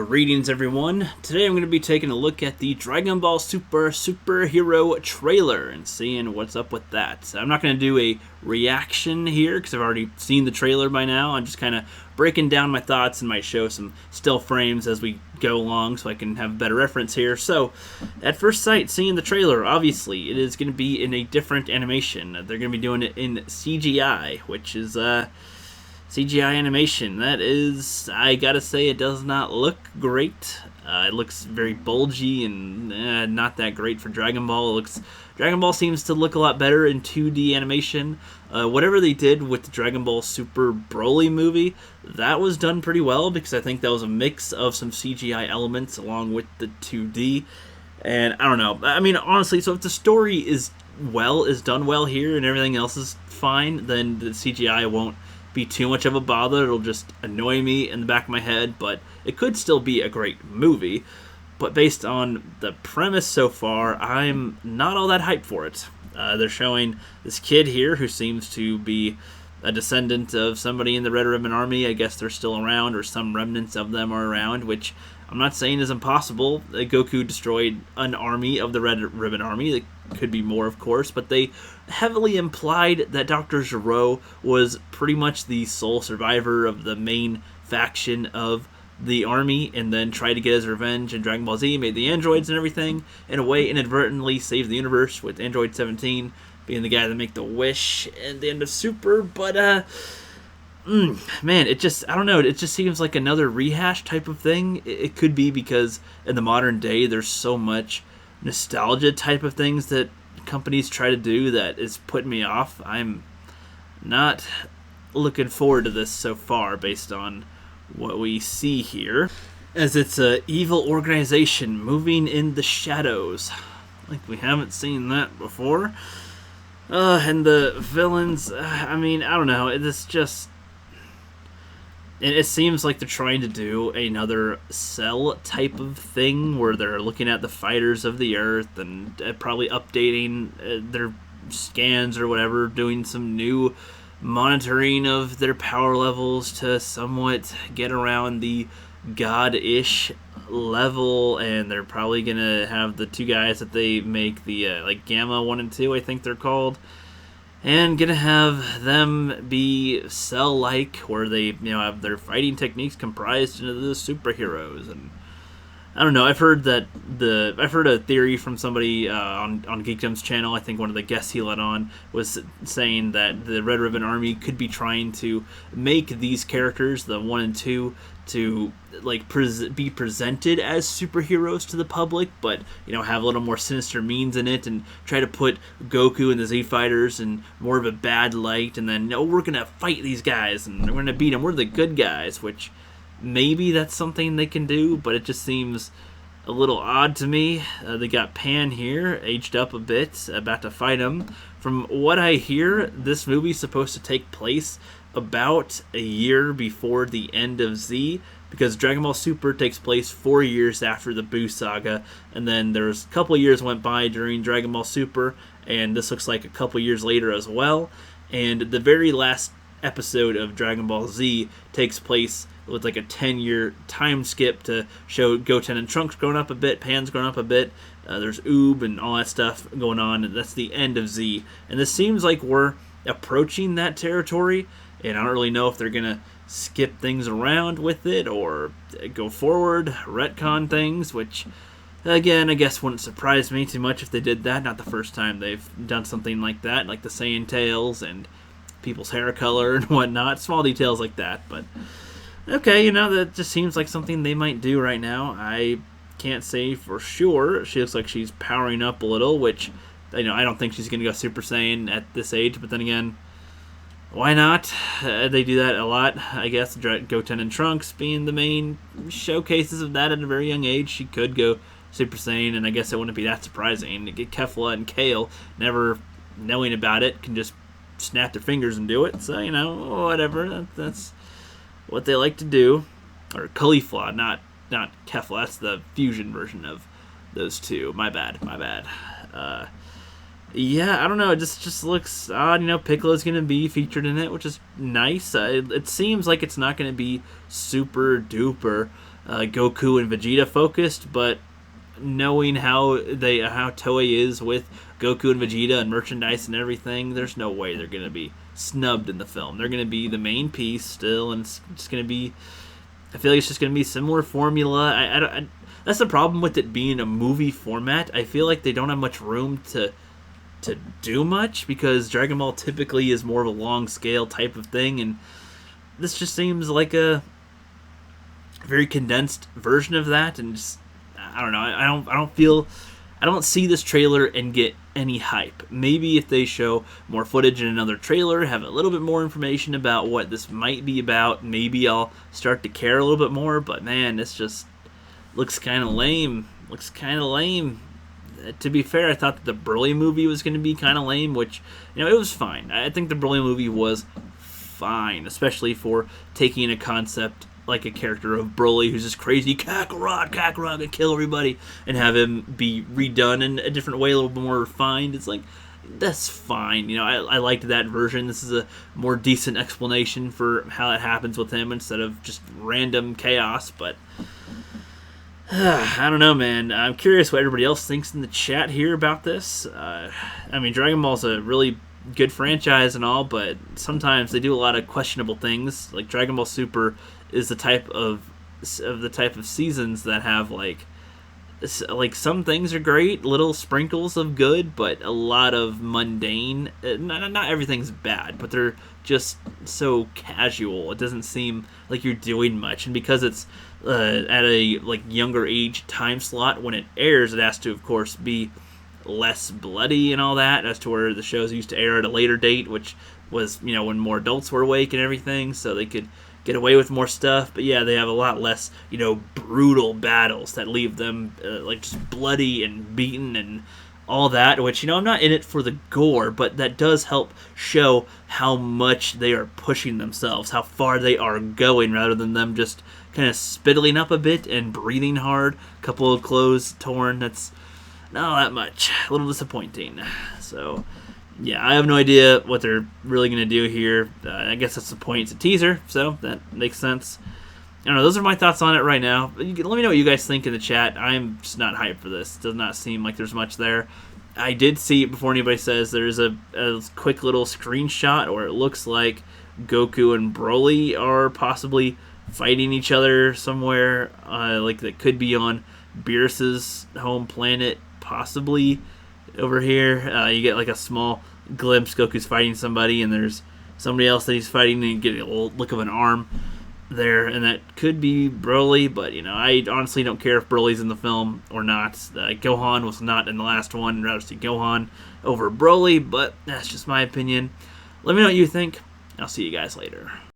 Greetings everyone. Today I'm going to be taking a look at the Dragon Ball Super superhero trailer and seeing what's up with that. I'm not going to do a reaction here because I've already seen the trailer by now. I'm just kind of breaking down my thoughts and might show some still frames as we go along so I can have a better reference here. So, at first sight, seeing the trailer, obviously, it is going to be in a different animation. They're going to be doing it in CGI, which is, CGI animation. That is, I gotta say, it does not look great. It looks very bulgy and not that great for Dragon Ball. Dragon Ball seems to look a lot better in 2D animation. Whatever they did with the Dragon Ball Super Broly movie, that was done pretty well because I think that was a mix of some CGI elements along with the 2D. And I don't know. I mean, honestly, so if the story is done well here and everything else is fine, then the CGI won't be too much of a bother. It'll just annoy me in the back of my head, but it could still be a great movie. But based on the premise so far, I'm not all that hyped for it. They're showing this kid here who seems to be a descendant of somebody in the Red Ribbon Army. I guess they're still around, or some remnants of them are around, which I'm not saying is impossible. Goku destroyed an army of the Red Ribbon Army. It could be more, of course, but they heavily implied that Dr. Gero was pretty much the sole survivor of the main faction of the army, and then tried to get his revenge in Dragon Ball Z, made the androids and everything, in a way inadvertently saved the universe with Android 17 being the guy that made the wish at the end of Super. But man, it just, I don't know, it just seems like another rehash type of thing. It could be because in the modern day there's so much nostalgia type of things that companies try to do that is putting me off. I'm not looking forward to this so far based on what we see here, as it's a evil organization moving in the shadows. Like we haven't seen that before. And the villains, I mean, I don't know, it's just, it seems like they're trying to do another Cell type of thing where they're looking at the fighters of the Earth and probably updating their scans or whatever, doing some new monitoring of their power levels to somewhat get around the god-ish level, and they're probably going to have the two guys that they make, the like Gamma 1 and 2, I think they're called, and gonna have them be Cell-like, where they, have their fighting techniques comprised into the superheroes. And I don't know. I've heard a theory from somebody on Geekdom's channel. I think one of the guests he let on was saying that the Red Ribbon Army could be trying to make these characters, the 1 and 2, to like be presented as superheroes to the public, but have a little more sinister means in it, and try to put Goku and the Z Fighters in more of a bad light, and then no, we're gonna fight these guys and we're gonna beat them. We're the good guys, which maybe that's something they can do, but it just seems a little odd to me. They got Pan here, aged up a bit, about to fight him. From what I hear, this movie's supposed to take place about a year before the end of Z, because Dragon Ball Super takes place 4 years after the Buu saga, and then there's a couple years went by during Dragon Ball Super, and this looks like a couple years later as well. And the very last episode of Dragon Ball Z takes place with like a 10-year time skip to show Goten and Trunks growing up a bit, Pan's grown up a bit, there's Oob and all that stuff going on, and that's the end of Z. And this seems like we're approaching that territory, and I don't really know if they're going to skip things around with it or go forward, retcon things, which, again, I guess wouldn't surprise me too much if they did that. Not the first time they've done something like that, like the Saiyan tails and people's hair color and whatnot, small details like that. But okay, that just seems like something they might do right now. I can't say for sure. She looks like she's powering up a little, which, I don't think she's going to go Super Saiyan at this age, but then again, why not? They do that a lot, I guess. Goten and Trunks being the main showcases of that at a very young age. She could go Super Saiyan, and I guess it wouldn't be that surprising. To get Kefla and Kale, never knowing about it, can just snap their fingers and do it. So, whatever. That's what they like to do. Or Caulifla, not Kefla. That's the fusion version of those two. My bad. Yeah, I don't know. It just looks odd. Piccolo's going to be featured in it, which is nice. It seems like it's not going to be super duper Goku and Vegeta focused, but knowing how Toei is with Goku and Vegeta and merchandise and everything, there's no way they're gonna be snubbed in the film. They're gonna be the main piece still, and it's just gonna be. I feel like it's just gonna be similar formula. That's the problem with it being a movie format. I feel like they don't have much room to do much because Dragon Ball typically is more of a long scale type of thing, and this just seems like a very condensed version of that. And just I don't know. I don't see this trailer and get any hype. Maybe if they show more footage in another trailer, have a little bit more information about what this might be about, maybe I'll start to care a little bit more. But man, this just looks kind of lame. To be fair, I thought that the Broly movie was going to be kind of lame, which, it was fine. I think the Broly movie was fine, especially for taking a concept like a character of Broly who's just crazy Kakarot, and kill everybody, and have him be redone in a different way, a little bit more refined. It's like, that's fine. I liked that version. This is a more decent explanation for how it happens with him instead of just random chaos, but I don't know, man. I'm curious what everybody else thinks in the chat here about this. Dragon Ball's a really good franchise and all, but sometimes they do a lot of questionable things. Like Dragon Ball Super is the type of seasons that have like some things are great, little sprinkles of good, but a lot of mundane. Not everything's bad, but they're just so casual. It doesn't seem like you're doing much, and because it's at a younger age time slot when it airs, it has to, of course, be less bloody and all that, as to where the shows used to air at a later date, which was when more adults were awake and everything, so they could get away with more stuff. But yeah, they have a lot less brutal battles that leave them just bloody and beaten and all that, which I'm not in it for the gore, but that does help show how much they are pushing themselves, how far they are going, rather than them just kind of spittling up a bit and breathing hard. A couple of clothes torn, that's not that much. A little disappointing. So yeah, I have no idea what they're really going to do here. I guess that's the point. It's a teaser, so that makes sense. I don't know. Those are my thoughts on it right now. Let me know what you guys think in the chat. I'm just not hyped for this. It does not seem like there's much there. I did see, before anybody says, there's a quick little screenshot where it looks like Goku and Broly are possibly fighting each other somewhere. That could be on Beerus's home planet, possibly over here. You get a small glimpse. Goku's fighting somebody, and there's somebody else that he's fighting, and you get a little look of an arm there, and that could be Broly, but I honestly don't care if Broly's in the film or not. Gohan was not in the last one. I'd rather see Gohan over Broly, but that's just my opinion. Let me know what you think. I'll see you guys later.